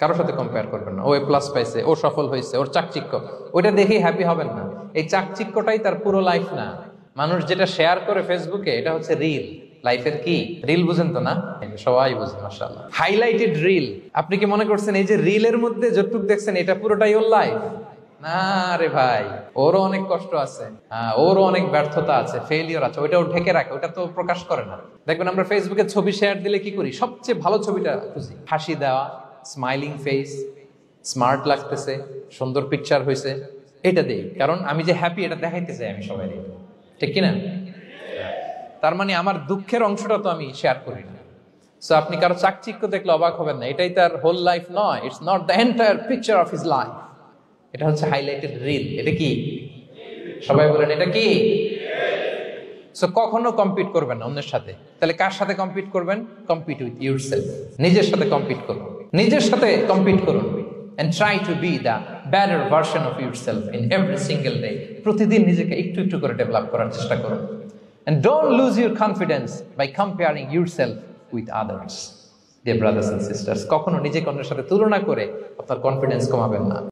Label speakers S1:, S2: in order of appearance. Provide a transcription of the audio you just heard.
S1: কারোর সাথে কম্পেয়ার করবেন না। ও এ প্লাস পাইছে, ও সফল হয়েছে, ওর চাকচিক্য, ওইটা দেখেই হ্যাপি হবেন না। এই চাকচিক্যটাই তার পুরো লাইফ না। মানুষ যেটা শেয়ার করে ফেসবুকে, এটা হচ্ছে রিল। লাইফের কি রিল বুঝেন তো না? সবাই বুঝে মাশাআল্লাহ। Highlighted reel. আপনি কি মনে করছেন এই যে রিলের মধ্যে যতটুক দেখছেন এটা পুরোটাই ওর লাইফ? না রে ভাই, ওরও অনেক কষ্ট আছে, ওরও অনেক ব্যর্থতা আছে, ফেলিওর আছে, ওইটা ও ঢেকে রাখে, ওটা তো প্রকাশ করে না। দেখবেন আমরা ফেসবুকে ছবি শেয়ার দিলে কি করি? সবচেয়ে ভালো ছবিটা খুঁজি, হাসি দেওয়া, স্মাইলিং ফেস, স্মার্ট লাগতেছে, সুন্দর পিকচার হয়েছে, এটা দেই। কারণ আমি যে হ্যাপি এটা দেখাইতে চাই আমি সবাই, ঠিক কিনা? তার মানে আমার দুঃখের অংশটা তো আমি শেয়ার করি না। সো আপনি কারো চাকচিক্য দেখলে অবাক হবেন না, এটাই তার হোল লাইফ নয়। It's not the entire picture of his life. এটা হচ্ছে হাইলাইটেড রিল। এটা কি? সবাই বলেন এটা কি? সো কখনো কম্পিট করবেন না অন্যের সাথে। তাহলে কার সাথে কম্পিট করবেন? Compete with yourself. নিজের সাথে কম্পিট করুন, নিজের সাথে কম্পিট করুন। and try to be the better version of yourself in every single day. প্রতিদিন নিজেকে একটু একটু করে ডেভেলপ করার চেষ্টা করুন। and don't lose your confidence by comparing yourself with others. Dear brothers and sisters, কখনো নিজেকে অন্যের সাথে তুলনা করে আপনার কনফিডেন্স কমাবেন না।